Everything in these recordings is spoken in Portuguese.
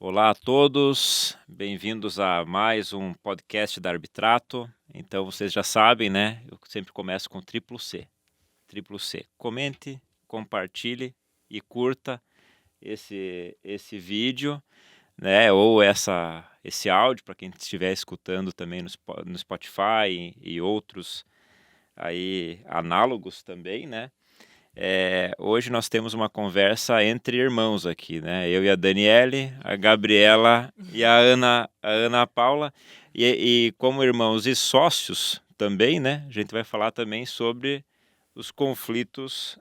Olá a todos, bem-vindos a mais um podcast da Arbitrato. Então vocês já sabem, né? Eu sempre começo com triplo C. Triplo C. Comente, compartilhe e curta esse vídeo, né? Ou esse áudio para quem estiver escutando também no Spotify e outros aí análogos também, né? Hoje nós temos uma conversa entre irmãos aqui, né? Eu e a Daniele, a Gabriela e a Ana Paula. E como irmãos e sócios também, né? A gente vai falar também sobre os conflitos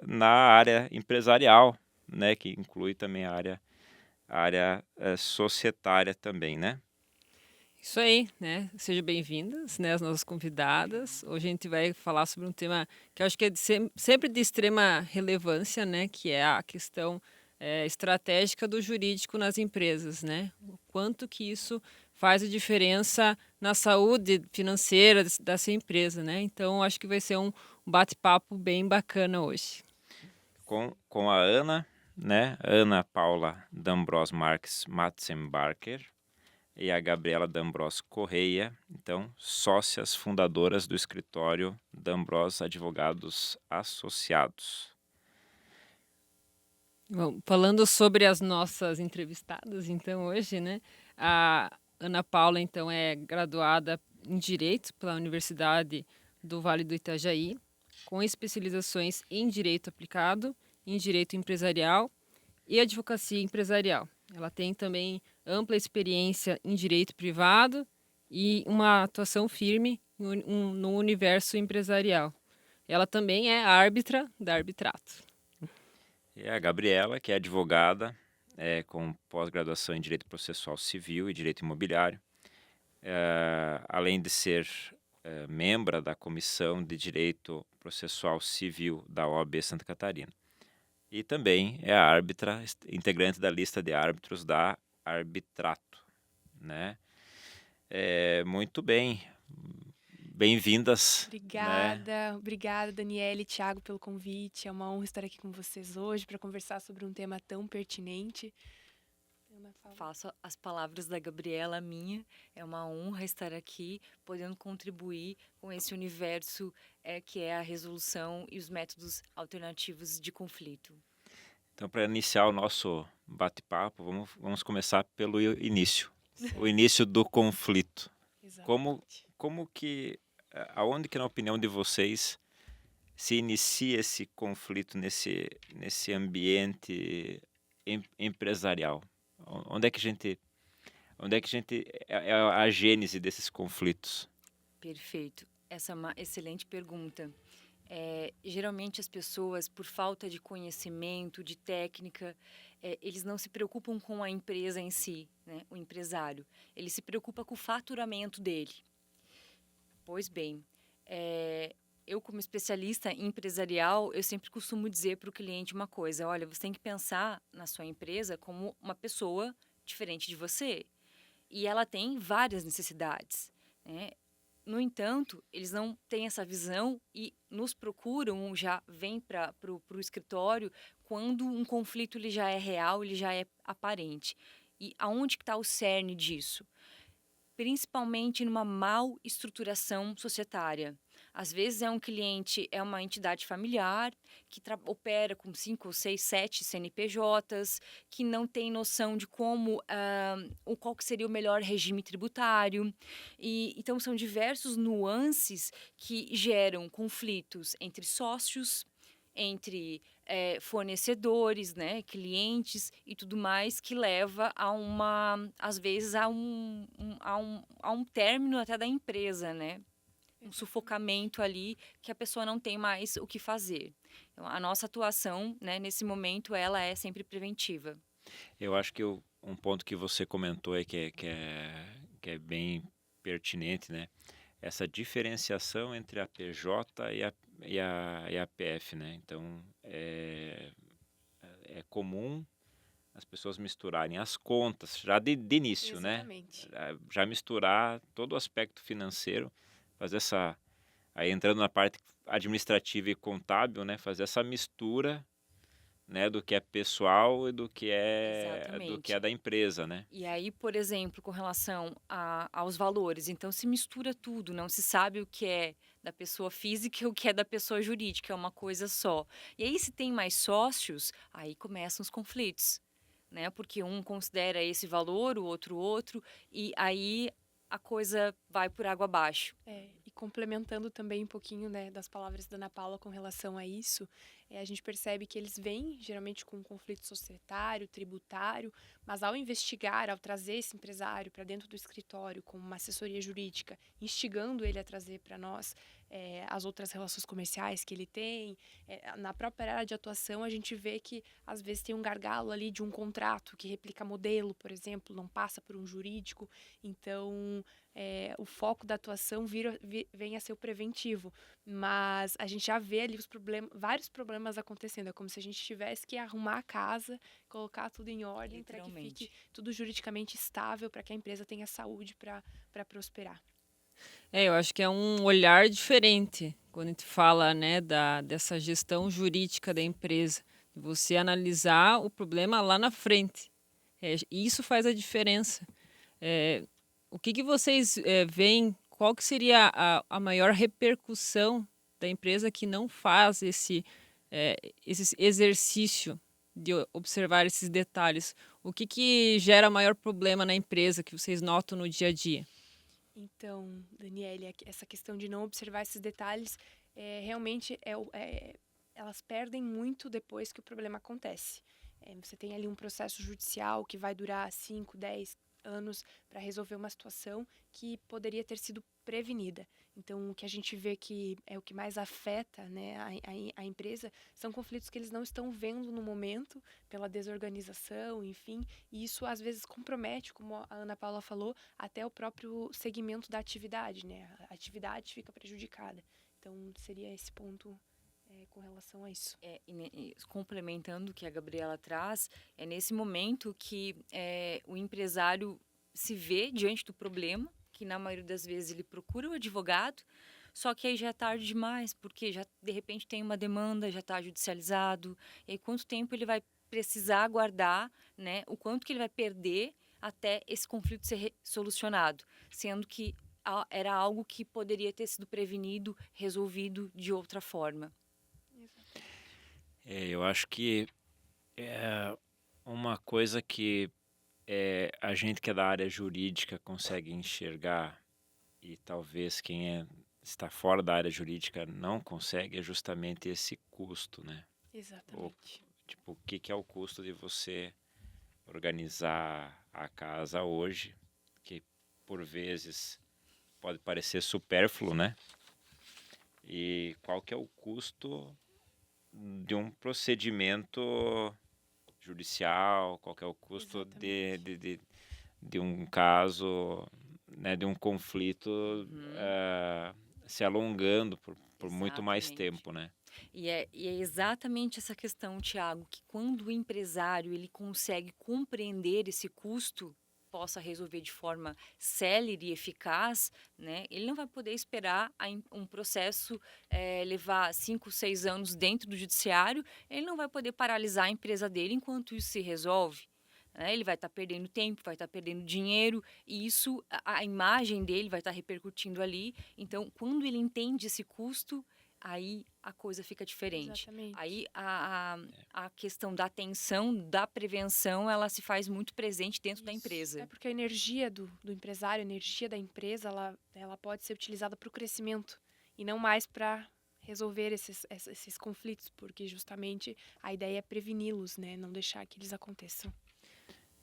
na área empresarial, né? Que inclui também a área societária também, né? Isso aí, né? Sejam bem-vindas, né, as nossas convidadas. Hoje a gente vai falar sobre um tema que eu acho que é sempre de extrema relevância, né? Que é a questão estratégica do jurídico nas empresas, né? O quanto que isso faz a diferença na saúde financeira dessa empresa, né? Então, acho que vai ser um bate-papo bem bacana hoje. Com a Ana, né? Ana Paula D'Ambros Marques Matzenbarker e a Gabriela D'Ambros Correia, então, sócias fundadoras do escritório D'Ambros Advogados Associados. Bom, falando sobre as nossas entrevistadas, então, hoje, né? A Ana Paula, então, é graduada em Direito pela Universidade do Vale do Itajaí, com especializações em Direito Aplicado, em Direito Empresarial e Advocacia Empresarial. Ela tem também ampla experiência em Direito Privado e uma atuação firme no universo empresarial. Ela também é árbitra da Arbitrato. E a Gabriela, que é advogada, com pós-graduação em Direito Processual Civil e Direito Imobiliário, além de ser membro da Comissão de Direito Processual Civil da OAB Santa Catarina. E também é a árbitra, integrante da lista de árbitros da Arbitrato, né? Muito bem, bem-vindas, né? Obrigada, Daniele e Thiago, pelo convite. É uma honra estar aqui com vocês hoje para conversar sobre um tema tão pertinente. Faço as palavras da Gabriela minha. É uma honra estar aqui, podendo contribuir com esse universo que é a resolução e os métodos alternativos de conflito. Então, para iniciar o nosso bate-papo, vamos começar pelo início, o início do conflito. Exatamente. Aonde que, na opinião de vocês, se inicia esse conflito nesse ambiente empresarial? Onde é que a gente é a gênese desses conflitos? Perfeito. Essa é uma excelente pergunta. Geralmente as pessoas, por falta de conhecimento, de técnica, eles não se preocupam com a empresa em si, né? O empresário. Ele se preocupa com o faturamento dele. Pois bem, eu como especialista em empresarial, eu sempre costumo dizer para o cliente uma coisa: olha, você tem que pensar na sua empresa como uma pessoa diferente de você. E ela tem várias necessidades, né? No entanto, eles não têm essa visão e nos procuram, já vêm para o escritório quando um conflito ele já é real, ele já é aparente. E aonde que está o cerne disso? Principalmente numa mal estruturação societária. Às vezes é um cliente, é uma entidade familiar que opera com 5 ou 6, 7 CNPJs, que não tem noção de qual que seria o melhor regime tributário. Então são diversos nuances que geram conflitos entre sócios, entre fornecedores, né, clientes e tudo mais, que leva às vezes, a um término até da empresa, né? Um sufocamento ali que a pessoa não tem mais o que fazer. Então, a nossa atuação, né, nesse momento, ela é sempre preventiva. Eu acho que um ponto que você comentou que é bem pertinente, né? Essa diferenciação entre a PJ e a PF, né? Então, é comum as pessoas misturarem as contas já de início, né? Exatamente. Já misturar todo o aspecto financeiro, fazer aí entrando na parte administrativa e contábil, né? Fazer essa mistura, né, do que é pessoal e do que é Exatamente. da empresa, né? E aí, por exemplo, com relação aos valores, então se mistura tudo, não se sabe o que é da pessoa física e o que é da pessoa jurídica, é uma coisa só. E aí, se tem mais sócios, aí começam os conflitos, né? Porque um considera esse valor, o outro, e aí a coisa vai por água abaixo. E complementando também um pouquinho, né, das palavras da Ana Paula com relação a isso, a gente percebe que eles vêm geralmente com um conflito societário, tributário, mas ao investigar, ao trazer esse empresário para dentro do escritório com uma assessoria jurídica, instigando ele a trazer para nós as outras relações comerciais que ele tem, na própria área de atuação a gente vê que às vezes tem um gargalo ali de um contrato que replica modelo, por exemplo, não passa por um jurídico, então o foco da atuação vem a ser o preventivo, mas a gente já vê ali vários problemas acontecendo, é como se a gente tivesse que arrumar a casa, colocar tudo em ordem para que fique tudo juridicamente estável, para que a empresa tenha saúde para prosperar. Eu acho que é um olhar diferente quando a gente fala, né, dessa gestão jurídica da empresa, de você analisar o problema lá na frente. Isso faz a diferença. O que vocês veem, qual que seria a maior repercussão da empresa que não faz esse exercício de observar esses detalhes? O que gera maior problema na empresa que vocês notam no dia a dia? Então, Daniele, essa questão de não observar esses detalhes, realmente elas perdem muito depois que o problema acontece. Você tem ali um processo judicial que vai durar 5, 10 anos para resolver uma situação que poderia ter sido prevenida. Então, o que a gente vê que é o que mais afeta, né, a empresa são conflitos que eles não estão vendo no momento, pela desorganização, enfim, e isso às vezes compromete, como a Ana Paula falou, até o próprio segmento da atividade, né? A atividade fica prejudicada. Então, seria esse ponto com relação a isso. Complementando o que a Gabriela traz, é nesse momento que o empresário se vê diante do problema, que na maioria das vezes ele procura o advogado, só que aí já é tarde demais, porque já de repente tem uma demanda, já está judicializado, e aí quanto tempo ele vai precisar aguardar, né, o quanto que ele vai perder até esse conflito ser solucionado, sendo que era algo que poderia ter sido prevenido, resolvido de outra forma. Eu acho que é uma coisa que a gente que é da área jurídica consegue enxergar e talvez quem está fora da área jurídica não consegue é justamente esse custo, né? Exatamente. O que é o custo de você organizar a casa hoje, que por vezes pode parecer supérfluo, né? E qual que é o custo de um procedimento judicial, qual que é o custo de um caso, né, de um conflito se alongando por muito mais tempo, né? E é exatamente essa questão, Tiago, que quando o empresário ele consegue compreender esse custo, possa resolver de forma célere e eficaz, né? Ele não vai poder esperar um processo levar 5, 6 anos dentro do judiciário, ele não vai poder paralisar a empresa dele enquanto isso se resolve. Ele vai estar perdendo tempo, vai estar perdendo dinheiro, e isso, a imagem dele vai estar repercutindo ali. Então, quando ele entende esse custo, aí a coisa fica diferente. Exatamente. Aí a questão da atenção, da prevenção, ela se faz muito presente dentro da empresa. Porque a energia do empresário, a energia da empresa, ela pode ser utilizada para o crescimento e não mais para resolver esses conflitos, porque justamente a ideia é preveni-los, né? Não deixar que eles aconteçam.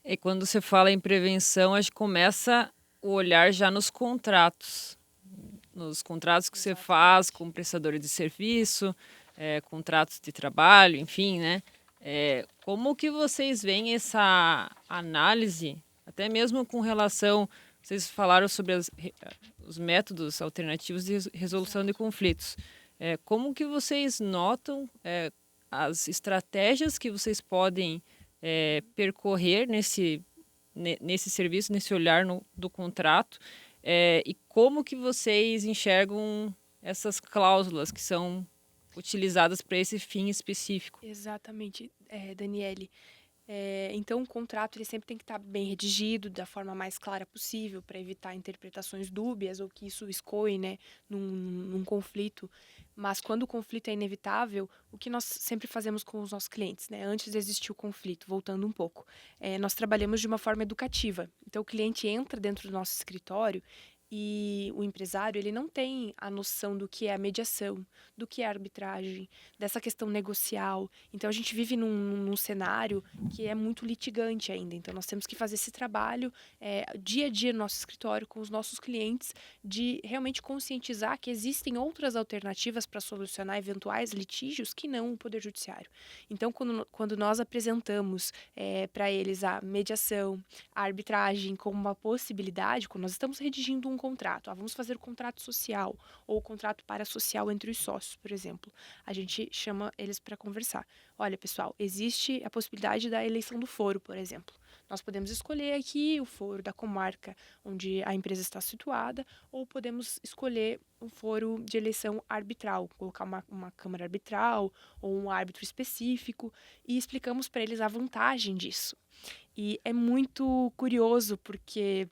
E quando você fala em prevenção, a gente começa o olhar já nos contratos. Nos contratos que você faz com prestadores de serviço, contratos de trabalho, enfim, né? Como que vocês veem essa análise, até mesmo com relação, vocês falaram sobre os métodos alternativos de resolução de conflitos. Como que vocês notam as estratégias que vocês podem percorrer nesse serviço, nesse olhar do contrato, e como que vocês enxergam essas cláusulas que são utilizadas para esse fim específico. Exatamente, Daniele. Então, o contrato ele sempre tem que estar bem redigido, da forma mais clara possível, para evitar interpretações dúbias ou que isso escoe, né, num conflito. Mas quando o conflito é inevitável, o que nós sempre fazemos com os nossos clientes, né, antes de existir o conflito, voltando um pouco, nós trabalhamos de uma forma educativa. Então, o cliente entra dentro do nosso escritório e o empresário ele não tem a noção do que é a mediação, do que é a arbitragem, dessa questão negocial. Então, a gente vive num cenário que é muito litigante ainda. Então, nós temos que fazer esse trabalho dia a dia no nosso escritório com os nossos clientes de realmente conscientizar que existem outras alternativas para solucionar eventuais litígios que não o Poder Judiciário. Então, quando nós apresentamos para eles a mediação, a arbitragem como uma possibilidade, quando nós estamos redigindo um contrato, vamos fazer o contrato social ou o contrato parasocial entre os sócios, por exemplo, a gente chama eles para conversar. Olha, pessoal, existe a possibilidade da eleição do foro, por exemplo. Nós podemos escolher aqui o foro da comarca onde a empresa está situada, ou podemos escolher um foro de eleição arbitral, colocar uma câmara arbitral ou um árbitro específico, e explicamos para eles a vantagem disso. E é muito curioso porque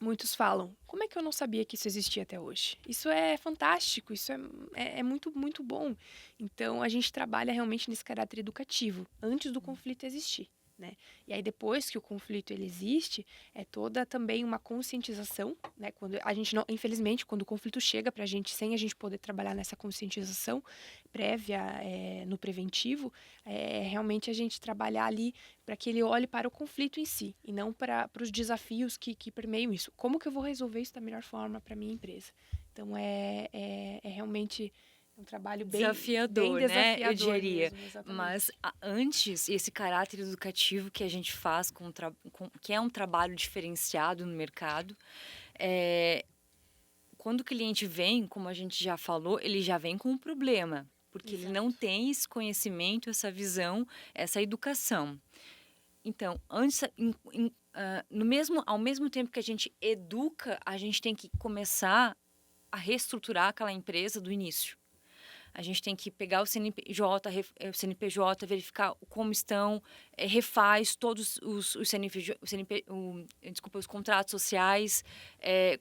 muitos falam, como é que eu não sabia que isso existia até hoje? Isso é fantástico, isso é muito, muito bom. Então, a gente trabalha realmente nesse caráter educativo, antes do conflito existir, né? E aí, depois que o conflito ele existe, é toda também uma conscientização, né? Quando a gente não, infelizmente, quando o conflito chega para a gente, sem a gente poder trabalhar nessa conscientização prévia, no preventivo, realmente a gente trabalhar ali para que ele olhe para o conflito em si e não para os desafios que permeiam isso. Como que eu vou resolver isso da melhor forma para a minha empresa? Então, é realmente um trabalho bem desafiador, bem né? desafiador Eu diria. mesmo, exatamente. Mas antes, esse caráter educativo que a gente faz, que é um trabalho diferenciado no mercado, quando o cliente vem, como a gente já falou, ele já vem com um problema, porque ele não tem esse conhecimento, essa visão, essa educação. Então, ao mesmo tempo que a gente educa, a gente tem que começar a reestruturar aquela empresa do início. A gente tem que pegar o CNPJ, verificar como estão, refaz todos os contratos sociais,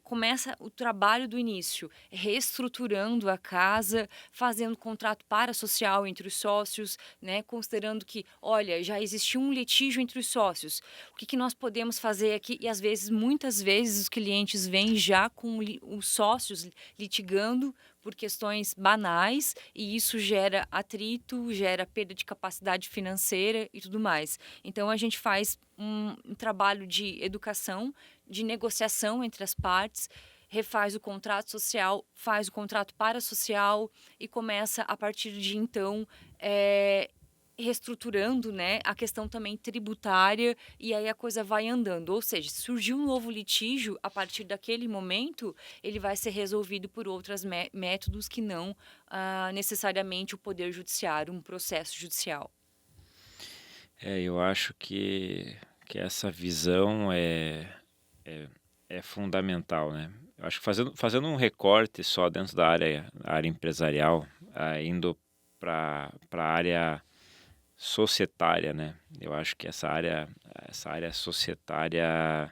começa o trabalho do início, reestruturando a casa, fazendo contrato parasocial entre os sócios, né, considerando que, olha, já existiu um litígio entre os sócios, o que nós podemos fazer aqui? E às vezes, muitas vezes, os clientes vêm já com os sócios litigando por questões banais, e isso gera atrito, gera perda de capacidade financeira e tudo mais. Então, a gente faz um trabalho de educação, de negociação entre as partes, refaz o contrato social, faz o contrato parasocial e começa, a partir de então, reestruturando, né, a questão também tributária, e aí a coisa vai andando. Ou seja, se surgiu um novo litígio, a partir daquele momento, ele vai ser resolvido por outros métodos que não necessariamente o Poder Judiciário, um processo judicial. Eu acho que essa visão é fundamental, né? Eu acho que fazendo um recorte só dentro da área empresarial, indo para a área societária, né? Eu acho que essa área societária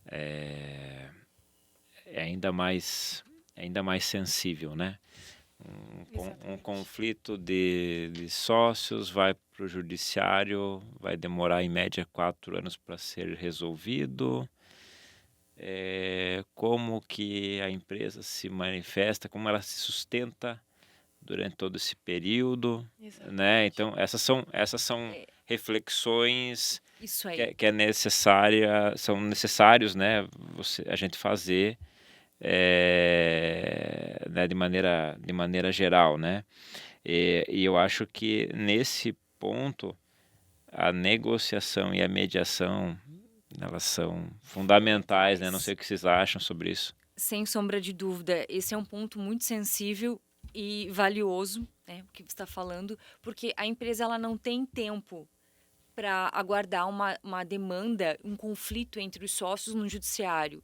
é ainda mais sensível, né? Um conflito de sócios vai para o judiciário, vai demorar em média 4 anos para ser resolvido. Como que a empresa se manifesta, como ela se sustenta durante todo esse período, né? Então essas são reflexões Isso aí. que são necessários, né? A gente fazer, né? De maneira geral, né? E eu acho que nesse ponto a negociação e a mediação, elas são fundamentais, né? Não sei o que vocês acham sobre isso. Sem sombra de dúvida, esse é um ponto muito sensível e valioso, né, o que você está falando, porque a empresa ela não tem tempo para aguardar uma demanda, um conflito entre os sócios no judiciário.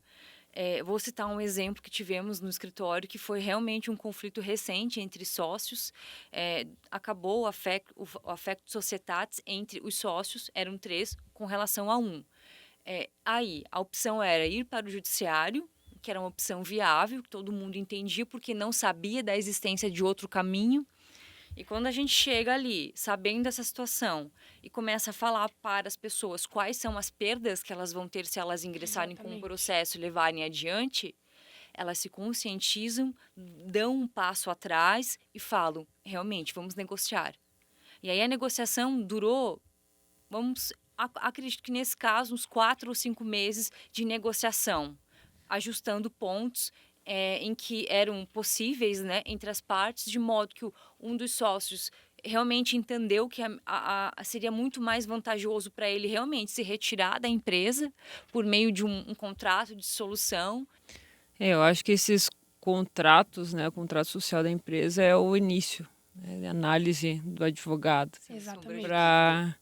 Vou citar um exemplo que tivemos no escritório, que foi realmente um conflito recente entre sócios. Acabou o affectus societatis entre os sócios, eram 3, com relação a 1. Aí, a opção era ir para o judiciário, que era uma opção viável, que todo mundo entendia, porque não sabia da existência de outro caminho. E quando a gente chega ali, sabendo dessa situação, e começa a falar para as pessoas quais são as perdas que elas vão ter se elas ingressarem com o processo e levarem adiante, elas se conscientizam, dão um passo atrás e falam, realmente, vamos negociar. E aí a negociação durou, acredito que nesse caso, uns 4 ou 5 meses de negociação, ajustando pontos em que eram possíveis, né, entre as partes, de modo que um dos sócios realmente entendeu que seria muito mais vantajoso para ele realmente se retirar da empresa por meio de um contrato de dissolução. Eu acho que esses contratos, né, o contrato social da empresa é o início, né, da análise do advogado. Exatamente. Para,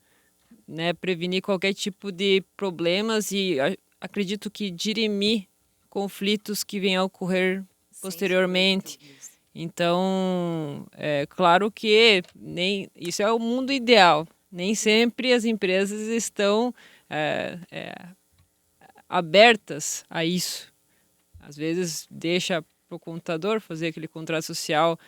né, prevenir qualquer tipo de problemas e acredito que dirimir conflitos que venham a ocorrer posteriormente. Então, é claro que isso é o mundo ideal. Nem sempre as empresas estão abertas a isso. Às vezes deixa para o contador fazer aquele contrato social,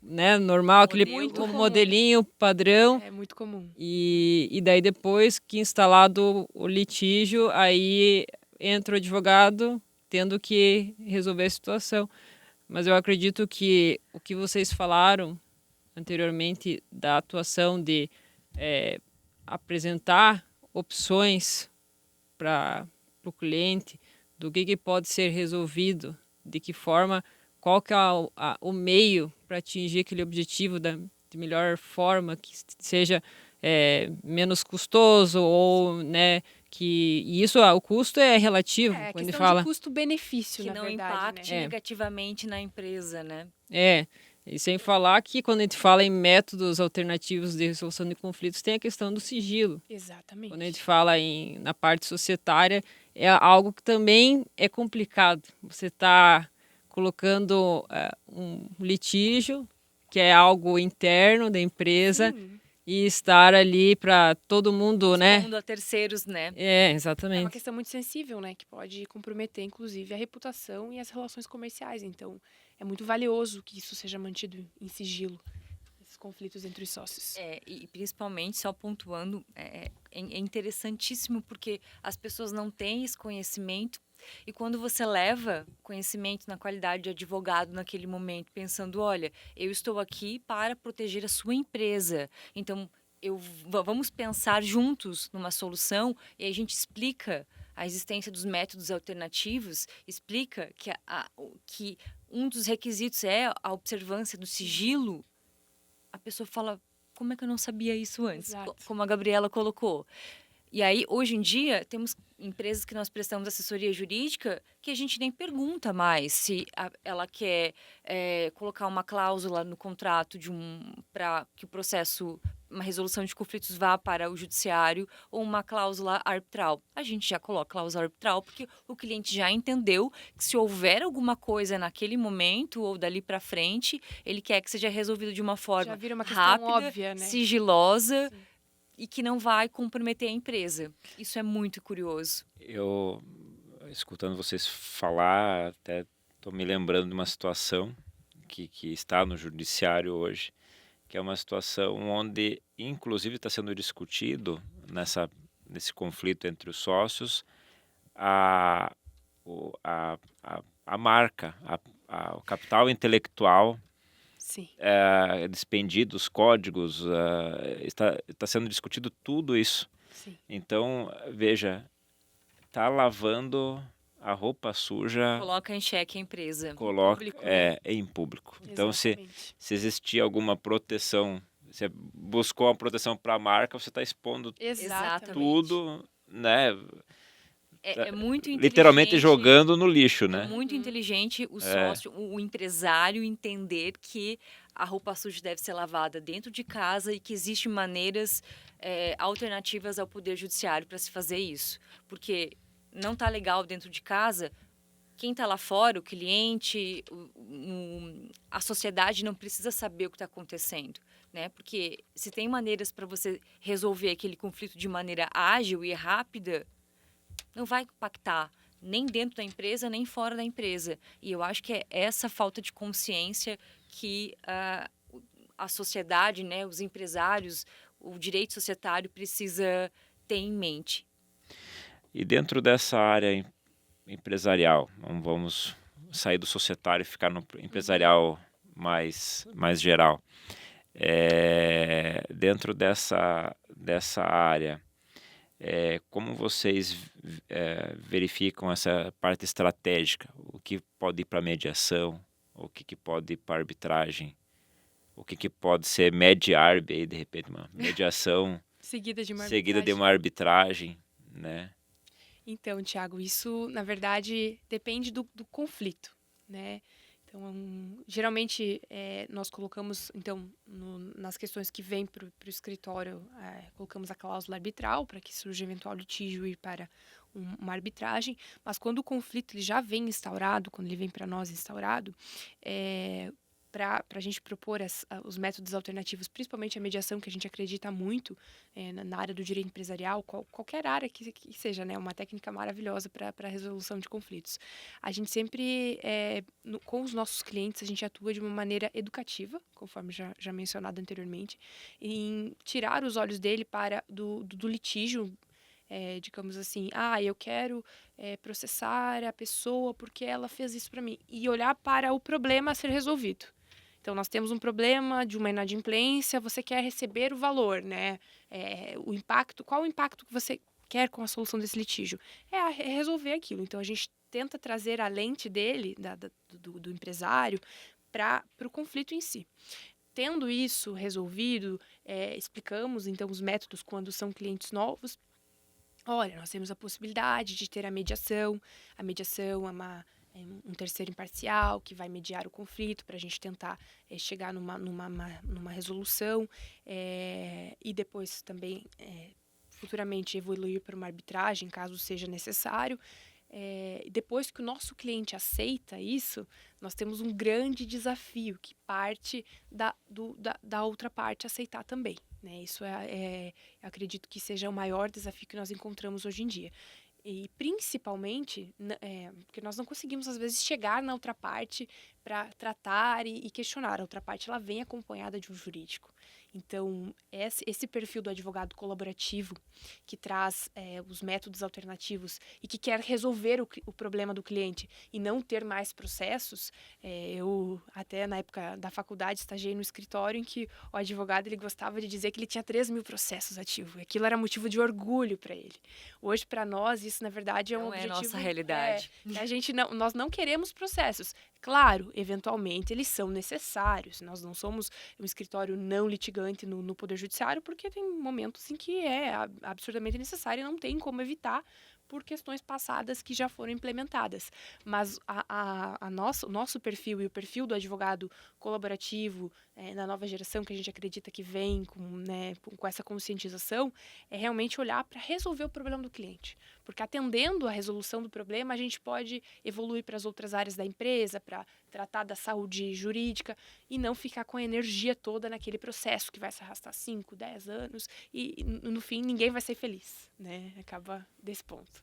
né, normal, aquele modelinho padrão. É muito comum. E daí depois que instalado o litígio, aí entra o advogado tendo que resolver a situação. Mas eu acredito que o que vocês falaram anteriormente da atuação de apresentar opções para o cliente, do que pode ser resolvido, de que forma, qual que é o meio para atingir aquele objetivo de melhor forma, que seja menos custoso ou, né, e isso, o custo é relativo. Quando ele fala de custo-benefício, que na não verdade, impacte né? negativamente na empresa, né? E sem falar que quando a gente fala em métodos alternativos de resolução de conflitos, tem a questão do sigilo. Exatamente. Quando a gente fala na parte societária, é algo que também é complicado. Você está colocando um litígio, que é algo interno da empresa, Sim. e estar ali para todo mundo, né? Expondo a terceiros, né? É uma Exatamente. questão muito sensível, né? Que pode comprometer, inclusive, a reputação e as relações comerciais. Então, é muito valioso que isso seja mantido em sigilo, esses conflitos entre os sócios. E principalmente, só pontuando, é interessantíssimo porque as pessoas não têm esse conhecimento. E quando você leva conhecimento na qualidade de advogado naquele momento, pensando, olha, eu estou aqui para proteger a sua empresa, então vamos pensar juntos numa solução, e a gente explica a existência dos métodos alternativos, explica que um dos requisitos é a observância do sigilo, a pessoa fala, como é que eu não sabia isso antes? Exato. Como a Gabriela colocou. E aí, hoje em dia, temos empresas que nós prestamos assessoria jurídica que a gente nem pergunta mais se ela quer colocar uma cláusula no contrato para que o processo, uma resolução de conflitos vá para o judiciário ou uma cláusula arbitral. A gente já coloca cláusula arbitral porque o cliente já entendeu que se houver alguma coisa naquele momento ou dali para frente, ele quer que seja resolvido de uma forma Já vira uma questão rápida, óbvia, né? sigilosa. Sim. E que não vai comprometer a empresa. Isso é muito curioso. Eu, escutando vocês falar, até estou me lembrando de uma situação que está no judiciário hoje, que é uma situação onde, inclusive, está sendo discutido nesse conflito entre os sócios, a marca, o capital intelectual Sim. despendido, os códigos, está sendo discutido tudo isso. Sim. Então, veja, está lavando a roupa suja, Coloca em xeque a empresa. coloca Público, né? em público. Então, se Exatamente. existir alguma proteção, você buscou uma proteção para a marca, você está expondo Exatamente. tudo, né? É muito inteligente. Literalmente jogando no lixo, É né? muito inteligente o sócio, o empresário entender que a roupa suja deve ser lavada dentro de casa e que existem maneiras alternativas ao Poder Judiciário para se fazer isso. Porque não está legal dentro de casa, quem está lá fora, o cliente, a sociedade não precisa saber o que está acontecendo, né? Porque se tem maneiras para você resolver aquele conflito de maneira ágil e rápida, não vai impactar nem dentro da empresa, nem fora da empresa. E eu acho que é essa falta de consciência que a sociedade, né, os empresários, o direito societário precisa ter em mente. E dentro dessa área empresarial, não vamos sair do societário e ficar no empresarial mais geral. Dentro dessa área, como vocês verificam essa parte estratégica? O que pode ir para mediação? O que pode ir para arbitragem? O que pode ser med-arb, aí, de repente, uma mediação Seguida de uma seguida de arbitragem. uma arbitragem, né? Então, Tiago, isso, na verdade, depende do conflito, né? Então, geralmente, nós colocamos, então, nas questões que vêm para o escritório, colocamos a cláusula arbitral para que surja eventual litígio e para uma arbitragem, mas quando o conflito ele já vem instaurado, quando ele vem para nós instaurado, para a gente propor os métodos alternativos, principalmente a mediação, que a gente acredita muito na área do direito empresarial, qualquer área que seja, né, uma técnica maravilhosa para a resolução de conflitos. A gente sempre, com os nossos clientes, a gente atua de uma maneira educativa, conforme já mencionado anteriormente, em tirar os olhos dele do litígio, digamos assim, eu quero processar a pessoa porque ela fez isso para mim, e olhar para o problema a ser resolvido. Então, nós temos um problema de uma inadimplência, você quer receber o valor, né? O impacto, qual o impacto que você quer com a solução desse litígio? É resolver aquilo. Então, a gente tenta trazer a lente dele, do empresário, para o conflito em si. Tendo isso resolvido, explicamos, então, os métodos quando são clientes novos. Olha, nós temos a possibilidade de ter a mediação. A mediação é um terceiro imparcial que vai mediar o conflito para a gente tentar chegar numa resolução e depois também futuramente evoluir para uma arbitragem, caso seja necessário. Depois que o nosso cliente aceita isso, nós temos um grande desafio que parte da outra parte aceitar também, né? Isso acredito que seja o maior desafio que nós encontramos hoje em dia. E principalmente, porque nós não conseguimos às vezes chegar na outra parte para tratar e questionar. A outra parte ela vem acompanhada de um jurídico. Então, esse perfil do advogado colaborativo, que traz os métodos alternativos e que quer resolver o problema do cliente e não ter mais processos, eu até na época da faculdade estagiei no escritório em que o advogado ele gostava de dizer que ele tinha 3.000 processos ativos. E aquilo era motivo de orgulho para ele. Hoje, para nós, isso na verdade é um objetivo... Não é a nossa realidade. Nós não queremos processos. Claro, eventualmente eles são necessários. Nós não somos um escritório não litigante no Poder Judiciário, porque tem momentos em que é absurdamente necessário e não tem como evitar por questões passadas que já foram implementadas. Mas o nosso perfil e o perfil do advogado colaborativo na nova geração, que a gente acredita que vem com essa conscientização, é realmente olhar para resolver o problema do cliente. Porque atendendo à resolução do problema, a gente pode evoluir para as outras áreas da empresa, para tratar da saúde jurídica e não ficar com a energia toda naquele processo que vai se arrastar 5, 10 anos e no fim ninguém vai ser feliz, né? Acaba desse ponto.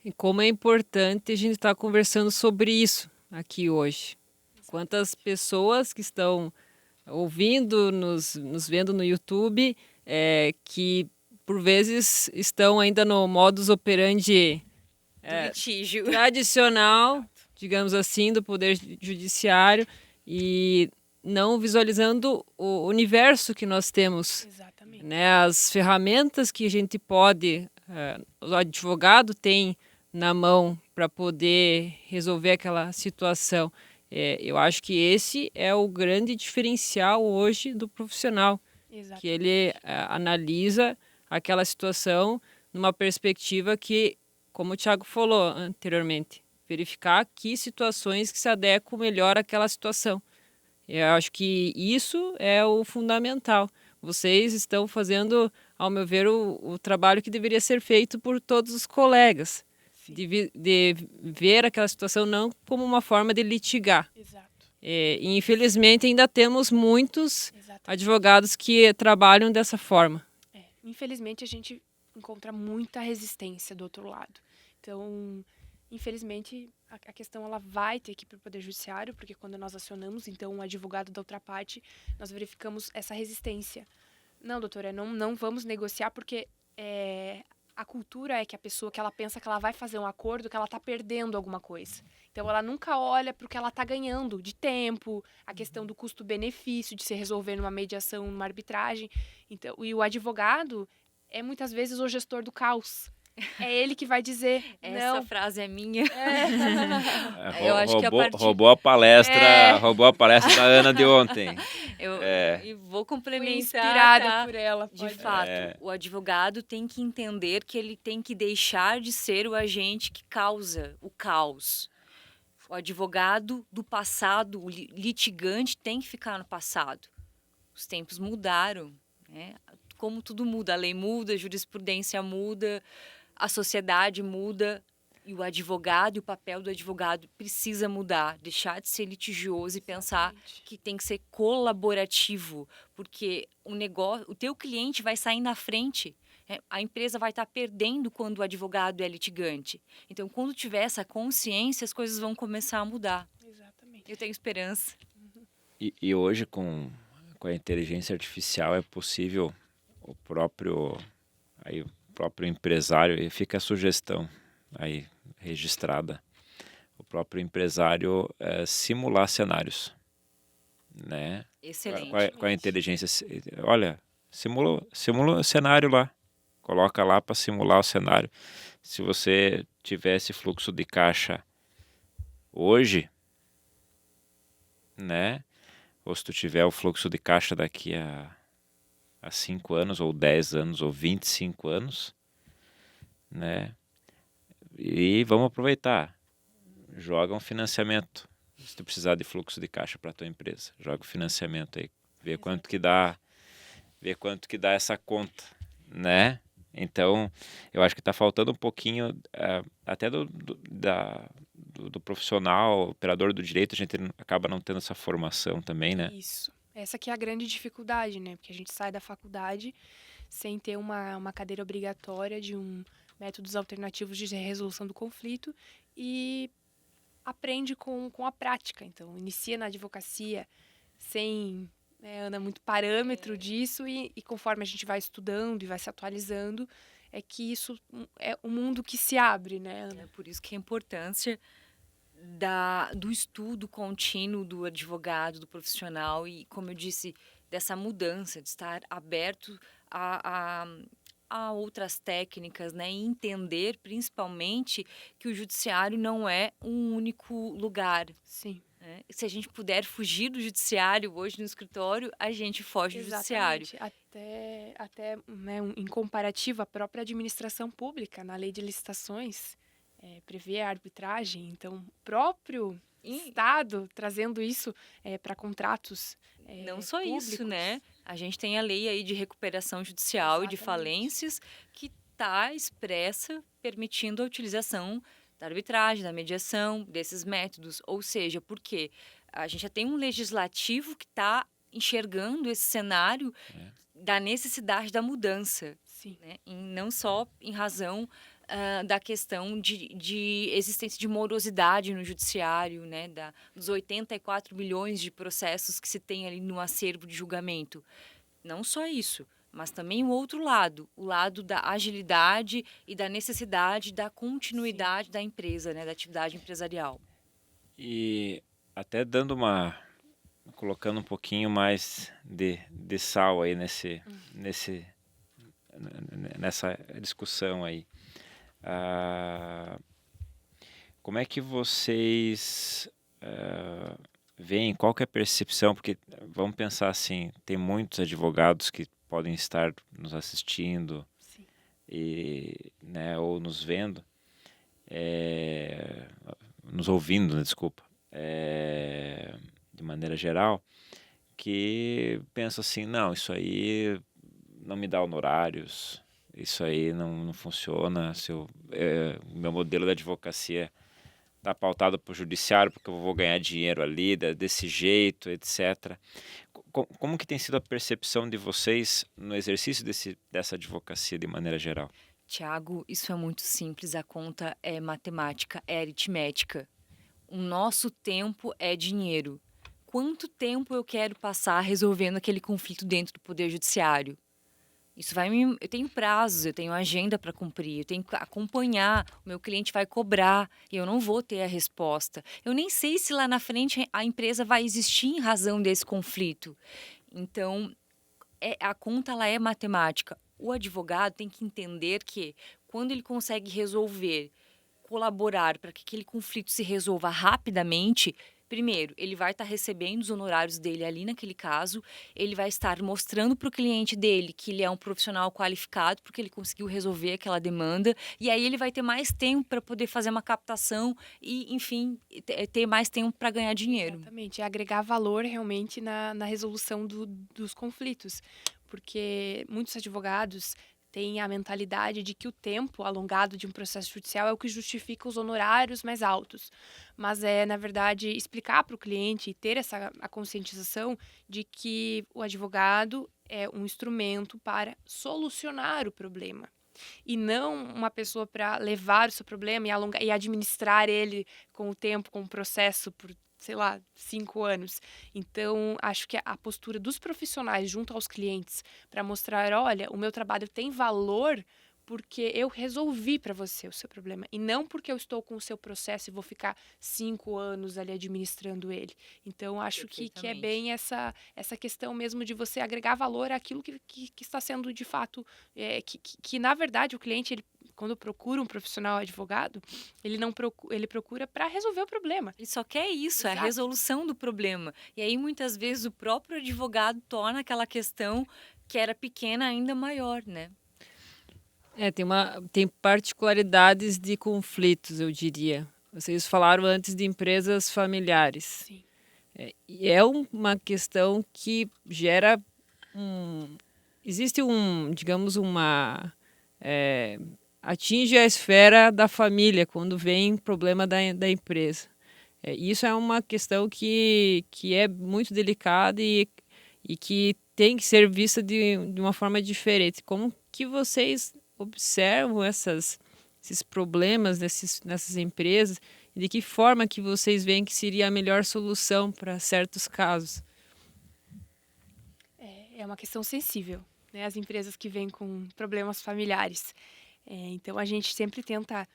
E como é importante a gente estar conversando sobre isso aqui hoje. Quantas pessoas que estão ouvindo, nos vendo no YouTube, que por vezes estão ainda no modus operandi Litígio. tradicional, digamos assim, do Poder Judiciário e não visualizando o universo que nós temos. Exatamente. Né? As ferramentas que a gente pode, o advogado tem na mão para poder resolver aquela situação. Eu acho que esse é o grande diferencial hoje do profissional. Exatamente. Que ele analisa aquela situação numa perspectiva que, como o Thiago falou anteriormente, verificar que situações que se adequam melhor àquela situação. Eu acho que isso é o fundamental. Vocês estão fazendo, ao meu ver, o trabalho que deveria ser feito por todos os colegas. de ver aquela situação não como uma forma de litigar. Exato. E, infelizmente, ainda temos muitos Exatamente. advogados que trabalham dessa forma. Infelizmente, a gente encontra muita resistência do outro lado. Então, infelizmente, a questão ela vai ter que ir para o Poder Judiciário, porque quando nós acionamos, então, o advogado da outra parte, nós verificamos essa resistência. Não, doutora, não vamos negociar, porque a cultura é que a pessoa que ela pensa que ela vai fazer um acordo, que ela está perdendo alguma coisa. Então, ela nunca olha para o que ela está ganhando de tempo, a questão do custo-benefício de se resolver numa mediação, numa arbitragem. Então, e o advogado é muitas vezes o gestor do caos. É ele que vai dizer, Essa não. frase é minha. Eu acho que roubou a palestra da Ana de ontem. E vou complementar. Fui inspirada por ela. De fato, o advogado tem que entender que ele tem que deixar de ser o agente que causa o caos. O advogado do passado, o litigante, tem que ficar no passado. Os tempos mudaram, né? Como tudo muda, a lei muda, a jurisprudência muda, a sociedade muda, e o advogado, e o papel do advogado precisa mudar, deixar de ser litigioso e pensar que tem que ser colaborativo, porque o teu cliente vai sair na frente. A empresa vai estar perdendo quando o advogado é litigante. Então, quando tiver essa consciência, as coisas vão começar a mudar. Exatamente. Eu tenho esperança. E hoje, com a inteligência artificial, é possível o próprio empresário, e fica a sugestão aí registrada, o próprio empresário simular cenários, né? Excelente. Com a inteligência, olha, simula o cenário lá, coloca lá para simular o cenário. Se você tivesse fluxo de caixa hoje, né? Ou se tu tiver o fluxo de caixa daqui a 5 anos, ou 10 anos, ou 25 anos, né? E vamos aproveitar. Joga um financiamento. Se tu precisar de fluxo de caixa para a tua empresa, joga o financiamento aí, vê quanto que dá essa conta, né? Então, eu acho que está faltando um pouquinho até do profissional, operador do direito, a gente acaba não tendo essa formação também, né? Isso. Essa que é a grande dificuldade, né? Porque a gente sai da faculdade sem ter uma cadeira obrigatória de métodos alternativos de resolução do conflito e aprende com a prática. Então, inicia na advocacia sem, Ana, muito parâmetro disso e conforme a gente vai estudando e vai se atualizando, é que isso é o mundo que se abre, né, Ana? É por isso que a importância do estudo contínuo do advogado, do profissional e, como eu disse, dessa mudança, de estar aberto a outras técnicas, né? E entender, principalmente, que o judiciário não é um único lugar. Sim. Né? Se a gente puder fugir do judiciário hoje no escritório, a gente foge do judiciário. Até né, em comparativo, a própria administração pública, na lei de licitações, prevê a arbitragem. Então, o próprio Estado trazendo isso para contratos não só públicos. Isso, né? A gente tem a lei aí de recuperação judicial. Exatamente. E de falências que está expressa permitindo a utilização da arbitragem, da mediação, desses métodos. Ou seja, porque a gente já tem um legislativo que está enxergando esse cenário da necessidade da mudança. Sim. Né? E não só em razão da questão de existência de morosidade no judiciário, né, dos 84 milhões de processos que se tem ali no acervo de julgamento. Não só isso, mas também o outro lado, o lado da agilidade e da necessidade da continuidade da empresa, né, da atividade empresarial. E até colocando um pouquinho mais de sal aí nessa discussão aí. Como é que vocês veem, qual que é a percepção, porque vamos pensar assim, tem muitos advogados que podem estar nos assistindo né, ou nos vendo, nos ouvindo, né, desculpa, de maneira geral, que pensam assim, não, isso aí não me dá honorários, isso aí não funciona, o meu modelo da advocacia está pautado para o judiciário, porque eu vou ganhar dinheiro ali, desse jeito, etc. Como que tem sido a percepção de vocês no exercício dessa advocacia de maneira geral? Tiago, isso é muito simples, a conta é matemática, é aritmética. O nosso tempo é dinheiro. Quanto tempo eu quero passar resolvendo aquele conflito dentro do Poder Judiciário? Eu tenho prazos, eu tenho agenda para cumprir, eu tenho que acompanhar, o meu cliente vai cobrar e eu não vou ter a resposta. Eu nem sei se lá na frente a empresa vai existir em razão desse conflito. Então, a conta ela é matemática. O advogado tem que entender que quando ele consegue resolver, colaborar para que aquele conflito se resolva rapidamente, primeiro, ele vai estar recebendo os honorários dele ali naquele caso, ele vai estar mostrando para o cliente dele que ele é um profissional qualificado porque ele conseguiu resolver aquela demanda, e aí ele vai ter mais tempo para poder fazer uma captação e, enfim, ter mais tempo para ganhar dinheiro. Exatamente, é agregar valor realmente na resolução dos conflitos, porque muitos advogados têm a mentalidade de que o tempo alongado de um processo judicial é o que justifica os honorários mais altos. Mas na verdade, explicar para o cliente e ter a conscientização de que o advogado é um instrumento para solucionar o problema. E não uma pessoa para levar o seu problema e administrar ele com o tempo, com o processo por, sei lá, 5 anos. Então, acho que a postura dos profissionais junto aos clientes para mostrar, olha, o meu trabalho tem valor porque eu resolvi para você o seu problema e não porque eu estou com o seu processo e vou ficar 5 anos ali administrando ele. Então, acho que é bem essa questão mesmo de você agregar valor àquilo que está sendo de fato, que na verdade o cliente, ele, quando procura um profissional advogado, ele procura para resolver o problema. Ele só quer isso, Exato. é a resolução do problema. E aí, muitas vezes, o próprio advogado torna aquela questão que era pequena ainda maior, né? Tem particularidades de conflitos, eu diria. Vocês falaram antes de empresas familiares. Sim. E é uma questão que gera existe digamos, atinge a esfera da família quando vem problema da empresa. Isso é uma questão que é muito delicada e que tem que ser vista de uma forma diferente. Como que vocês observam esses problemas nessas empresas e de que forma que vocês veem que seria a melhor solução para certos casos? É uma questão sensível, né? As empresas que vêm com problemas familiares. Então, a gente sempre tenta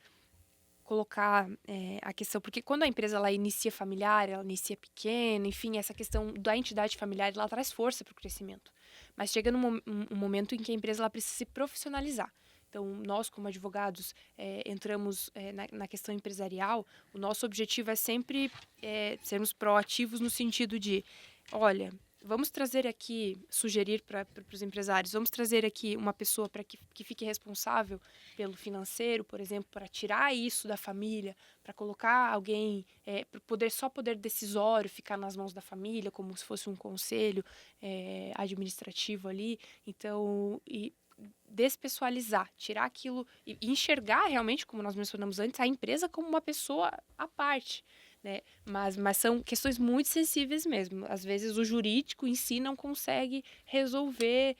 colocar a questão, porque quando a empresa ela inicia familiar, ela inicia pequena, enfim, essa questão da entidade familiar, ela traz força para o crescimento. Mas chega um momento em que a empresa ela precisa se profissionalizar. Então, nós, como advogados, entramos na questão empresarial. O nosso objetivo é sempre sermos proativos no sentido de, olha, vamos trazer aqui, sugerir para os empresários, vamos trazer aqui uma pessoa para que fique responsável pelo financeiro, por exemplo, para tirar isso da família, para colocar alguém, para poder decisório ficar nas mãos da família, como se fosse um conselho administrativo ali. Então, despessoalizar, tirar aquilo e enxergar realmente, como nós mencionamos antes, a empresa como uma pessoa à parte, né? Mas são questões muito sensíveis mesmo. Às vezes o jurídico em si não consegue resolver,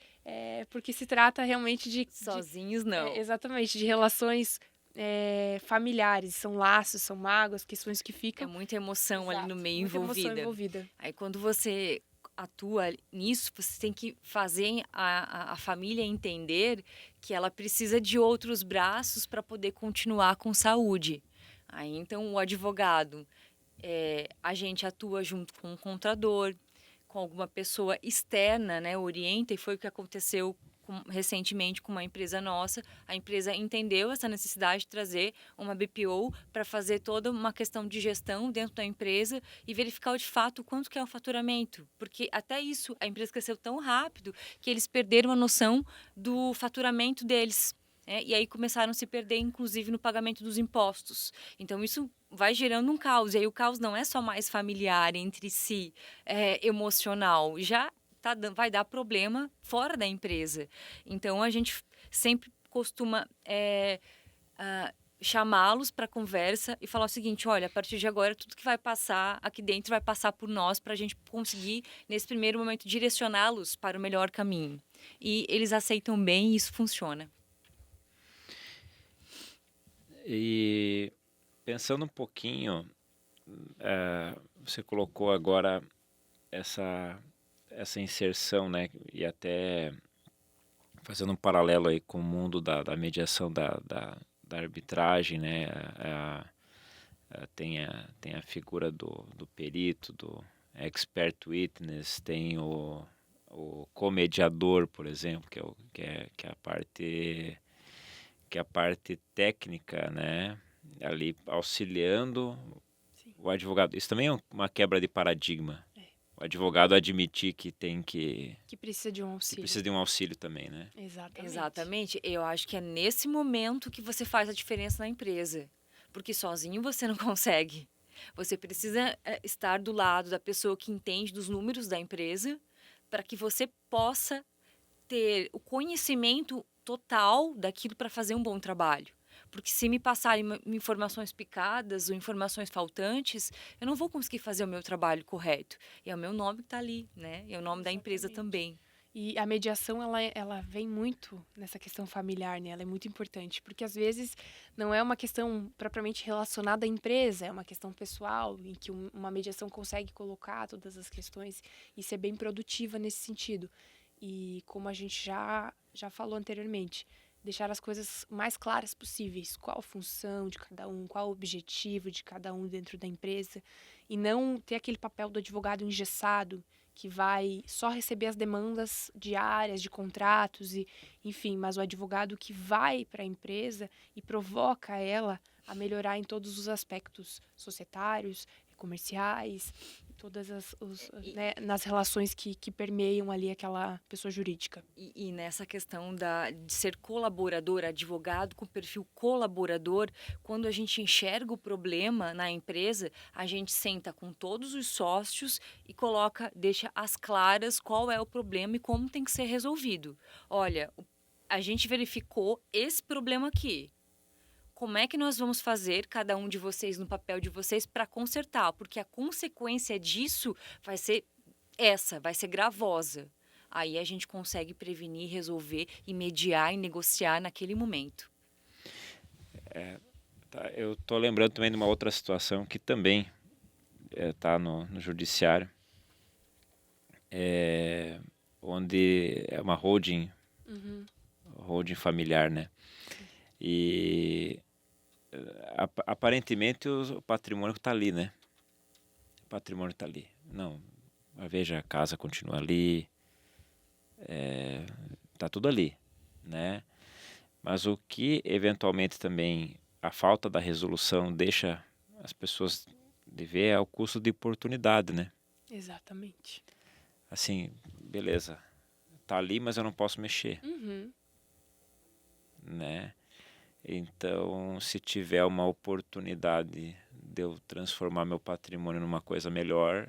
porque se trata realmente Sozinhos, não. Exatamente, de relações familiares, são laços, são mágoas, questões que ficam... É muita emoção ali no meio muita emoção envolvida. Aí quando você atua nisso, você tem que fazer a família entender que ela precisa de outros braços para poder continuar com saúde. Aí então o advogado, a gente atua junto com o contador, com alguma pessoa externa, né, orienta, e foi o que aconteceu recentemente com uma empresa nossa. A empresa entendeu essa necessidade de trazer uma BPO para fazer toda uma questão de gestão dentro da empresa e verificar de fato quanto que é o faturamento, porque até isso a empresa cresceu tão rápido que eles perderam a noção do faturamento deles. E aí começaram a se perder, inclusive, no pagamento dos impostos. Então, isso vai gerando um caos. E aí o caos não é só mais familiar entre si, emocional. Já vai dar problema fora da empresa. Então, a gente sempre costuma chamá-los para conversa e falar o seguinte: olha, a partir de agora tudo que vai passar aqui dentro vai passar por nós, para a gente conseguir, nesse primeiro momento, direcioná-los para o melhor caminho. E eles aceitam bem e isso funciona. E pensando um pouquinho, você colocou agora essa inserção, né? E até fazendo um paralelo aí com o mundo da mediação, da arbitragem, né? Tem a figura do perito, do expert witness, tem o comediador, por exemplo, que é a parte técnica, né? Ali auxiliando Sim. o advogado. Isso também é uma quebra de paradigma. O advogado admitir que Que precisa de um que auxílio. precisa de um auxílio também, né? Exatamente. Eu acho que é nesse momento que você faz a diferença na empresa. Porque sozinho você não consegue. Você precisa estar do lado da pessoa que entende dos números da empresa para que você possa ter o conhecimento total daquilo para fazer um bom trabalho. Porque se me passarem informações picadas ou informações faltantes, eu não vou conseguir fazer o meu trabalho correto. E é o meu nome que está ali, né? E é o nome da empresa também. E a mediação, ela vem muito nessa questão familiar, né? Ela é muito importante, porque às vezes não é uma questão propriamente relacionada à empresa, é uma questão pessoal, em que uma mediação consegue colocar todas as questões e ser bem produtiva nesse sentido. E como a gente já falou anteriormente, deixar as coisas mais claras possíveis, qual a função de cada um, qual o objetivo de cada um dentro da empresa, e não ter aquele papel do advogado engessado, que vai só receber as demandas diárias de contratos, enfim, mas o advogado que vai para a empresa e provoca ela a melhorar em todos os aspectos societários, comerciais, todas né, nas relações que permeiam ali aquela pessoa jurídica. E nessa questão de ser colaborador, advogado com perfil colaborador, quando a gente enxerga o problema na empresa, a gente senta com todos os sócios e deixa às claras qual é o problema e como tem que ser resolvido. Olha, a gente verificou esse problema aqui. Como é que nós vamos fazer, cada um de vocês, no papel de vocês, para consertar? Porque a consequência disso vai ser gravosa. Aí a gente consegue prevenir, resolver e mediar e negociar naquele momento. Eu estou lembrando também de uma outra situação que também está no judiciário, onde é uma holding familiar, né? E aparentemente o patrimônio está ali, né? O patrimônio está ali. Não, veja, a casa continua ali, tá tudo ali, né? Mas o que eventualmente também a falta da resolução deixa as pessoas de ver é o custo de oportunidade, né? Exatamente. Assim, beleza, tá ali, mas eu não posso mexer, né? Então, se tiver uma oportunidade de eu transformar meu patrimônio numa coisa melhor,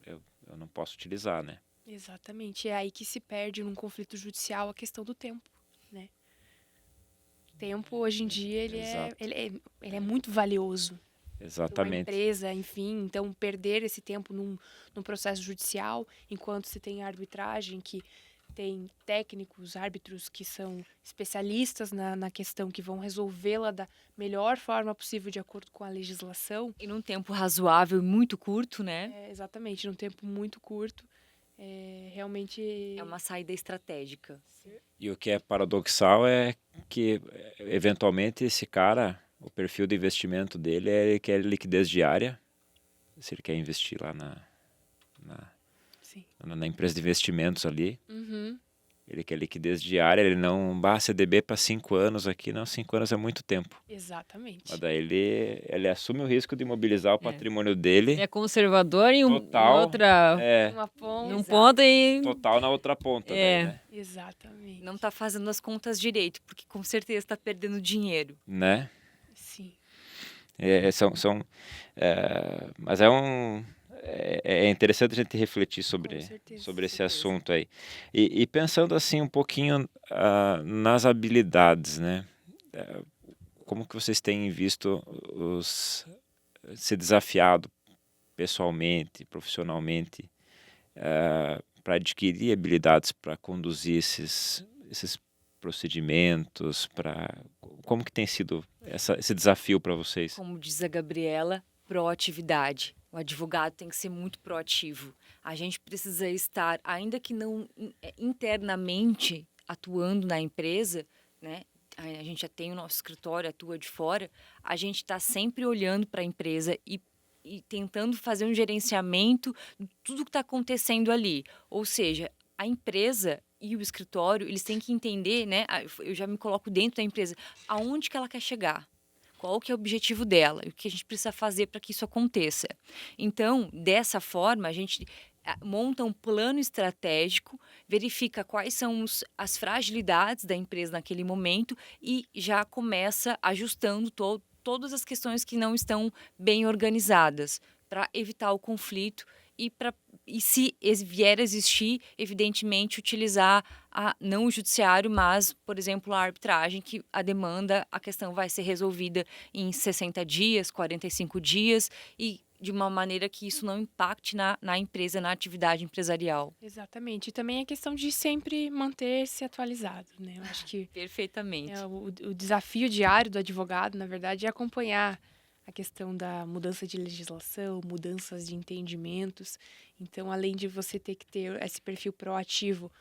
eu não posso utilizar, né? Exatamente. É aí que se perde num conflito judicial a questão do tempo, né? O tempo, hoje em dia, ele é muito valioso. Exatamente. Uma empresa, enfim. Então, perder esse tempo num processo judicial, enquanto se tem a arbitragem, que tem técnicos, árbitros que são especialistas na questão, que vão resolvê-la da melhor forma possível de acordo com a legislação. E num tempo razoável e muito curto, né? Exatamente, num tempo muito curto. Realmente... É uma saída estratégica. E o que é paradoxal é que, eventualmente, esse cara, o perfil de investimento dele ele quer liquidez diária, se ele quer investir lá na empresa de investimentos ali. Ele quer liquidez diária, ele não... CDB para 5 anos aqui, não, 5 anos é muito tempo. Exatamente. Mas daí ele assume o risco de imobilizar o patrimônio dele. Ele é conservador em total, outra... Num ponto e... Total na outra ponta. Daí, né? Exatamente. Não está fazendo as contas direito, porque com certeza está perdendo dinheiro. Né? Sim. Mas é é interessante a gente refletir Com sobre certeza. esse certeza. assunto aí. E pensando assim um pouquinho nas habilidades, né? Eh, Como que vocês têm visto ser desafiado pessoalmente, profissionalmente, para adquirir habilidades para conduzir esses procedimentos, como que tem sido esse desafio para vocês? Como diz a Gabriela, proatividade. O advogado tem que ser muito proativo. A gente precisa estar, ainda que não internamente atuando na empresa, né? A gente já tem o nosso escritório, atua de fora, a gente está sempre olhando para a empresa e tentando fazer um gerenciamento de tudo que está acontecendo ali. Ou seja, a empresa e o escritório, eles têm que entender, né? Eu já me coloco dentro da empresa, aonde que ela quer chegar. Qual que é o objetivo dela e o que a gente precisa fazer para que isso aconteça. Então, dessa forma, a gente monta um plano estratégico, verifica quais são as fragilidades da empresa naquele momento e já começa ajustando todas as questões que não estão bem organizadas para evitar o conflito e se vier a existir, evidentemente, utilizar não o judiciário, mas, por exemplo, a arbitragem, que a demanda, a questão vai ser resolvida em 60 dias, 45 dias, e de uma maneira que isso não impacte na empresa, na atividade empresarial. Exatamente. E também a questão de sempre manter-se atualizado, né? Eu acho que Perfeitamente. o desafio diário do advogado, na verdade, é acompanhar a questão da mudança de legislação, mudanças de entendimentos. Então, além de você ter que ter esse perfil proativo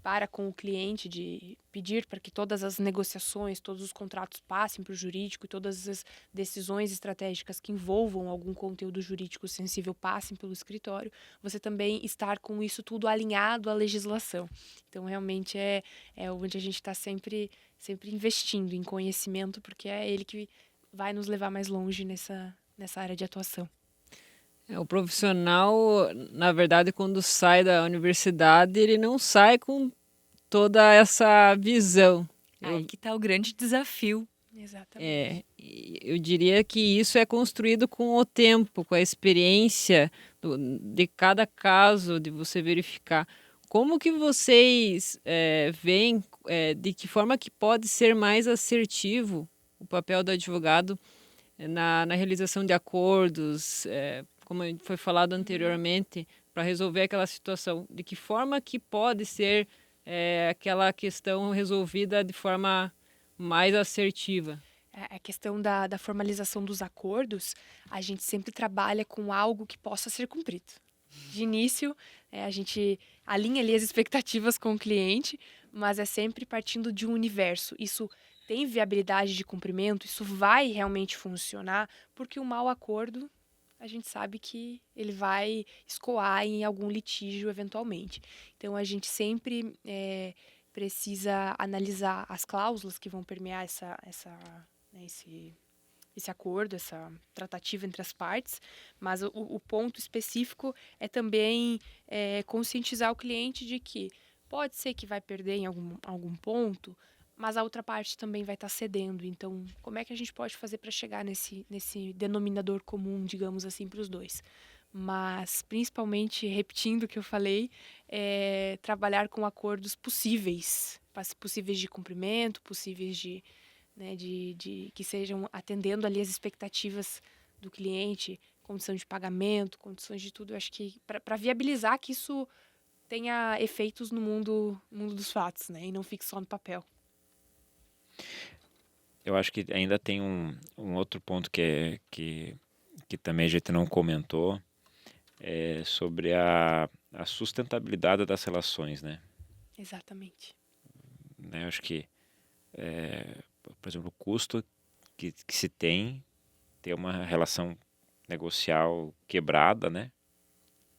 para com o cliente, de pedir para que todas as negociações, todos os contratos passem para o jurídico e todas as decisões estratégicas que envolvam algum conteúdo jurídico sensível passem pelo escritório, você também estar com isso tudo alinhado à legislação. Então, realmente é onde a gente está sempre investindo em conhecimento, porque é ele que vai nos levar mais longe nessa área de atuação. O profissional, na verdade, quando sai da universidade, ele não sai com toda essa visão. Aí que está o grande desafio. Exatamente. Eu diria que isso é construído com o tempo, com a experiência de cada caso, de você verificar. Como que vocês veem, de que forma que pode ser mais assertivo o papel do advogado na realização de acordos, como foi falado anteriormente, para resolver aquela situação? De que forma que pode ser aquela questão resolvida de forma mais assertiva? A questão da formalização dos acordos, a gente sempre trabalha com algo que possa ser cumprido. De início, a gente alinha ali as expectativas com o cliente, mas é sempre partindo de um universo. Isso tem viabilidade de cumprimento? Isso vai realmente funcionar? Porque o mau acordo, a gente sabe que ele vai escoar em algum litígio eventualmente. Então, a gente sempre precisa analisar as cláusulas que vão permear esse acordo, essa tratativa entre as partes, mas o ponto específico é também conscientizar o cliente de que pode ser que vai perder em algum ponto, mas a outra parte também vai estar cedendo. Então, como é que a gente pode fazer para chegar nesse denominador comum, digamos assim, para os dois? Mas, principalmente, repetindo o que eu falei, trabalhar com acordos possíveis de cumprimento, possíveis de que sejam atendendo ali as expectativas do cliente, condição de pagamento, condições de tudo. Eu acho que para viabilizar que isso tenha efeitos no mundo dos fatos, né? E não fique só no papel. Eu acho que ainda tem um outro ponto que também a gente não comentou, sobre a sustentabilidade das relações, né? Exatamente. Eu acho que, por exemplo, o custo que se tem ter uma relação negocial quebrada, né?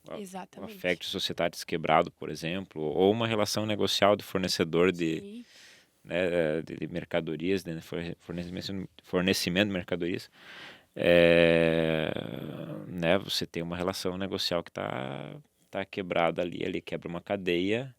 O Exatamente. affect societatis quebrado, por exemplo, ou uma relação negocial de fornecedor de Sim. de mercadorias, de fornecimento de mercadorias, né, você tem uma relação negocial que tá quebrada ali quebra uma cadeia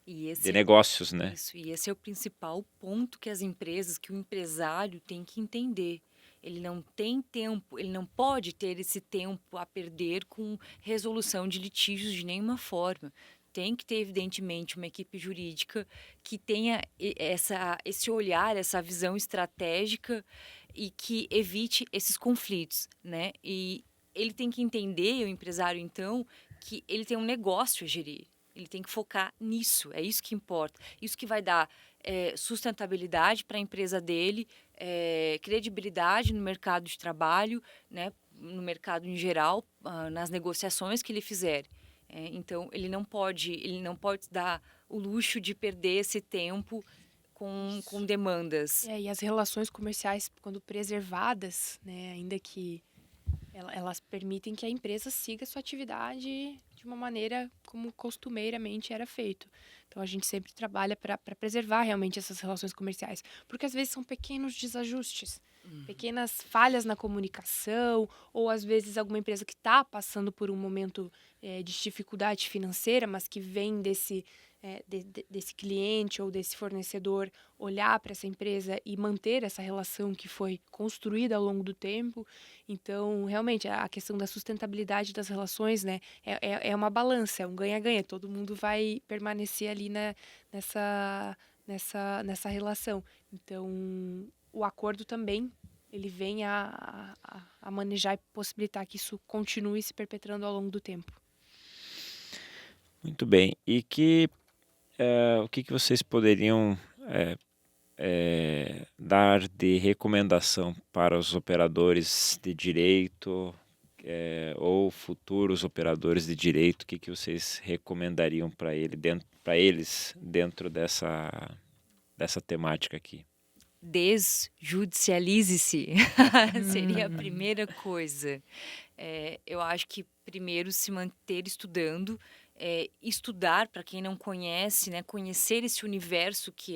de negócios, né? Isso, e esse é o principal ponto que as empresas, que o empresário tem que entender. Ele não tem tempo, ele não pode ter esse tempo a perder com resolução de litígios de nenhuma forma. Tem que ter, evidentemente, uma equipe jurídica que tenha esse olhar, essa visão estratégica e que evite esses conflitos, né? E ele tem que entender, o empresário, então, que ele tem um negócio a gerir. Ele tem que focar nisso, é isso que importa. Isso que vai dar sustentabilidade para a empresa dele, credibilidade no mercado de trabalho, né, no mercado em geral, nas negociações que ele fizer. Então, ele não pode dar o luxo de perder esse tempo com demandas. E as relações comerciais, quando preservadas, né, ainda que elas permitem que a empresa siga sua atividade de uma maneira como costumeiramente era feito. Então, a gente sempre trabalha para preservar realmente essas relações comerciais, porque às vezes são pequenos desajustes, pequenas falhas na comunicação, ou às vezes alguma empresa que está passando por um momento de dificuldade financeira, mas que vem desse cliente ou desse fornecedor olhar para essa empresa e manter essa relação que foi construída ao longo do tempo. Então, realmente, a questão da sustentabilidade das relações, né, é uma balança, é um ganha-ganha. Todo mundo vai permanecer ali, né, nessa relação. Então, o acordo também, ele vem a manejar e possibilitar que isso continue se perpetuando ao longo do tempo. Muito bem. E o que vocês poderiam dar de recomendação para os operadores de direito ou futuros operadores de direito? O que vocês recomendariam para eles dentro dessa temática aqui? Desjudicialize-se seria a primeira coisa. Eu acho que primeiro se manter estudando, estudar, para quem não conhece, né, conhecer esse universo que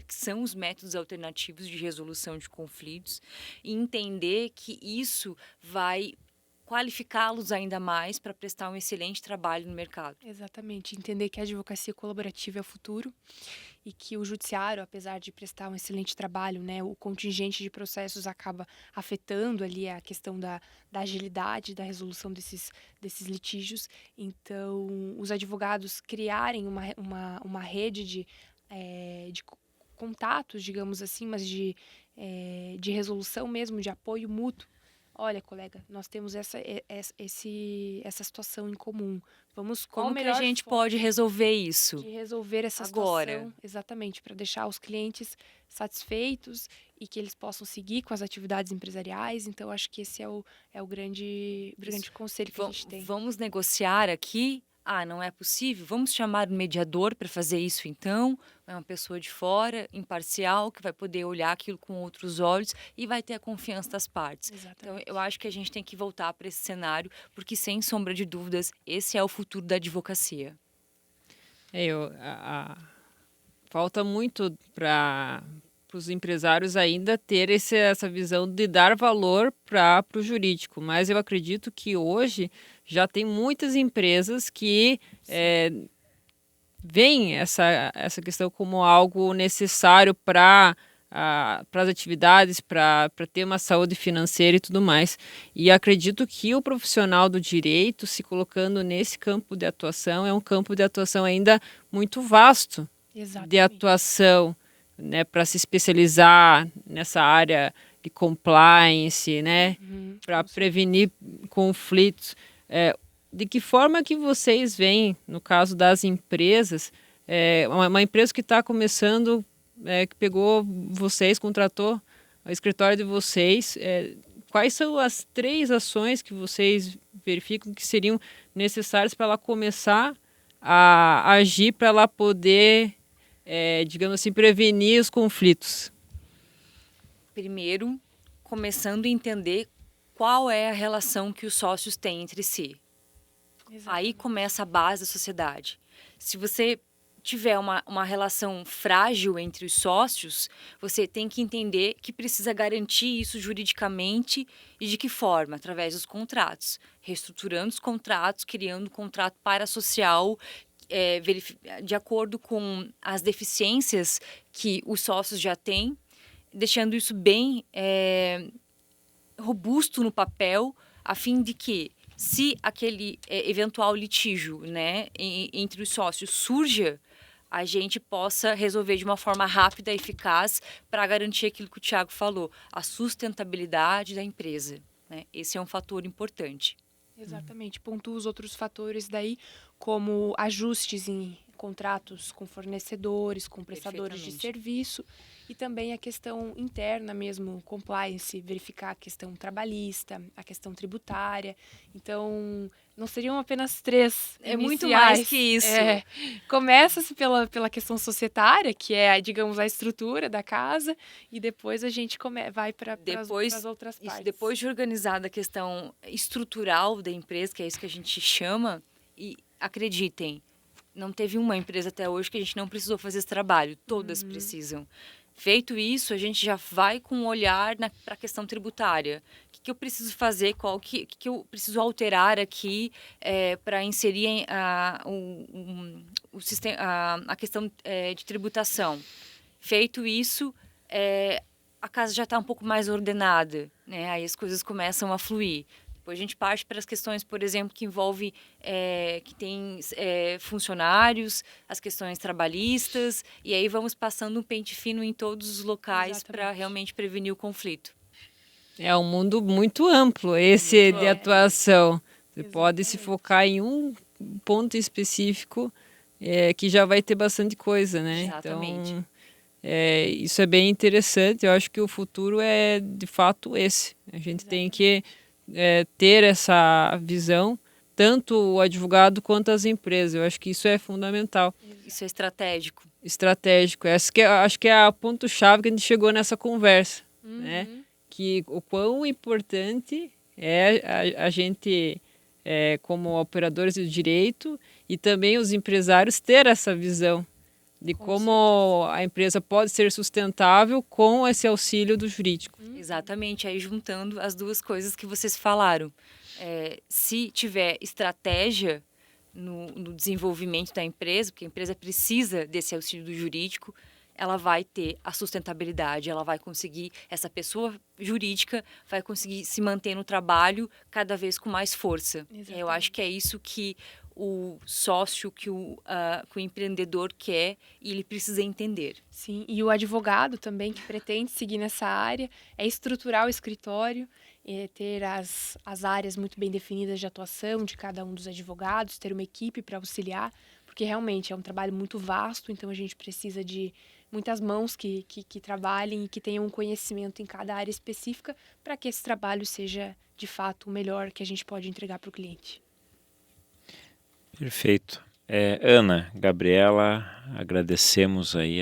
são os métodos alternativos de resolução de conflitos e entender que isso vai qualificá-los ainda mais para prestar um excelente trabalho no mercado. Exatamente, entender que a advocacia colaborativa é o futuro e que o judiciário, apesar de prestar um excelente trabalho, né, o contingente de processos acaba afetando ali a questão da agilidade da resolução desses litígios. Então, os advogados criarem uma rede de contatos, digamos assim, mas de resolução mesmo, de apoio mútuo. Olha, colega, nós temos essa situação em comum. Como que a gente pode resolver isso? De resolver essa situação, exatamente, para deixar os clientes satisfeitos e que eles possam seguir com as atividades empresariais. Então, acho que esse é o grande conselho que a gente tem. Vamos negociar aqui? Não é possível? Vamos chamar um mediador para fazer isso, então? É uma pessoa de fora, imparcial, que vai poder olhar aquilo com outros olhos e vai ter a confiança das partes. Exatamente. Então, eu acho que a gente tem que voltar para esse cenário, porque, sem sombra de dúvidas, esse é o futuro da advocacia. Falta muito para os empresários ainda ter essa visão de dar valor para o jurídico, mas eu acredito que hoje já tem muitas empresas que veem essa questão como algo necessário para as atividades, para ter uma saúde financeira e tudo mais. E acredito que o profissional do direito, se colocando nesse campo de atuação, é um campo de atuação ainda muito vasto. Exatamente. De atuação, né, para se especializar nessa área de compliance, né, para prevenir conflitos. De que forma que vocês veem, no caso das empresas, uma empresa que está começando, que pegou vocês, contratou o escritório de vocês, quais são as 3 ações que vocês verificam que seriam necessárias para ela começar a agir, para ela poder, digamos assim, prevenir os conflitos? Primeiro, começando a entender qual é a relação que os sócios têm entre si. Exatamente. Aí começa a base da sociedade. Se você tiver uma relação frágil entre os sócios, você tem que entender que precisa garantir isso juridicamente e de que forma? Através dos contratos. Reestruturando os contratos, criando um contrato parasocial, de acordo com as deficiências que os sócios já têm, deixando isso bem robusto no papel, a fim de que, se aquele eventual litígio, né, entre os sócios surja, a gente possa resolver de uma forma rápida e eficaz para garantir aquilo que o Thiago falou, a sustentabilidade da empresa, né? Esse é um fator importante. Exatamente. Pontua os outros fatores daí, como ajustes em contratos com fornecedores, com prestadores de serviço, e também a questão interna mesmo, compliance, verificar a questão trabalhista, a questão tributária. Então, não seriam apenas 3 É muito iniciais. mais que isso. Começa-se pela questão societária, que é, digamos, a estrutura da casa, e depois a gente vai para as outras partes. Depois de organizada a questão estrutural da empresa, que é isso que a gente chama, e acreditem, não teve uma empresa até hoje que a gente não precisou fazer esse trabalho, todas precisam. Feito isso, a gente já vai com um olhar para a questão tributária. O que eu preciso fazer, o que eu preciso alterar aqui para inserir o sistema, a questão de tributação. Feito isso, a casa já está um pouco mais ordenada, né? Aí as coisas começam a fluir. Depois a gente parte para as questões, por exemplo, que envolve que tem funcionários, as questões trabalhistas, e aí vamos passando um pente fino em todos os locais para realmente prevenir o conflito. É um mundo muito amplo esse de atuação. Você pode se focar em um ponto específico que já vai ter bastante coisa, né? Exatamente. Então, isso é bem interessante. Eu acho que o futuro é, de fato, esse. A gente tem que ter essa visão, tanto o advogado quanto as empresas. Eu acho que isso é fundamental. Isso é estratégico. Estratégico. Acho que é o ponto-chave que a gente chegou nessa conversa, né? Que o quão importante é a gente, como operadores de direito, e também os empresários, ter essa visão de como a empresa pode ser sustentável com esse auxílio do jurídico. Exatamente, aí juntando as duas coisas que vocês falaram. Se tiver estratégia no desenvolvimento da empresa, porque a empresa precisa desse auxílio do jurídico, ela vai ter a sustentabilidade, ela vai conseguir, essa pessoa jurídica vai conseguir se manter no trabalho cada vez com mais força. Eu acho que é isso que o sócio, que o empreendedor quer, e ele precisa entender. Sim, e o advogado também, que pretende seguir nessa área, é estruturar o escritório, ter as áreas muito bem definidas de atuação de cada um dos advogados, ter uma equipe para auxiliar, porque realmente é um trabalho muito vasto, então a gente precisa de muitas mãos que trabalhem e que tenham um conhecimento em cada área específica para que esse trabalho seja, de fato, o melhor que a gente pode entregar para o cliente. Perfeito. Ana, Gabriela, agradecemos aí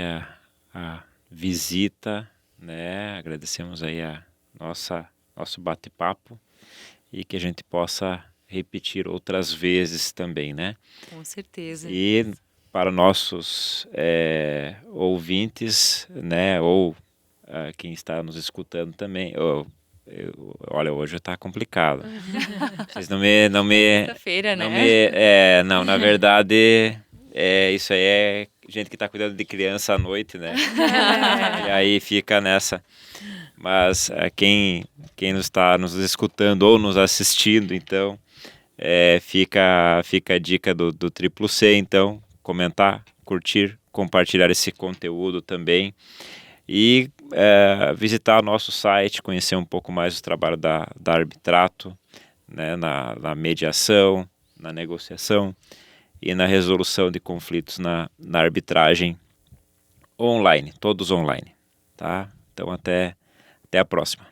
a visita, né? Agradecemos aí nosso bate-papo e que a gente possa repetir outras vezes também, né? Com certeza. E para nossos ouvintes, né? Ou quem está nos escutando também, olha, hoje está complicado. Vocês não me Sexta-feira, né? Não, na verdade, isso aí é gente que está cuidando de criança à noite, né? E aí fica nessa. Mas quem está nos escutando ou nos assistindo, então, fica a dica do Triplo C, então, comentar, curtir, compartilhar esse conteúdo também. E visitar nosso site, conhecer um pouco mais o trabalho da Arbitrato, né, na mediação, na negociação e na resolução de conflitos na arbitragem online, todos online, tá? Então até a próxima.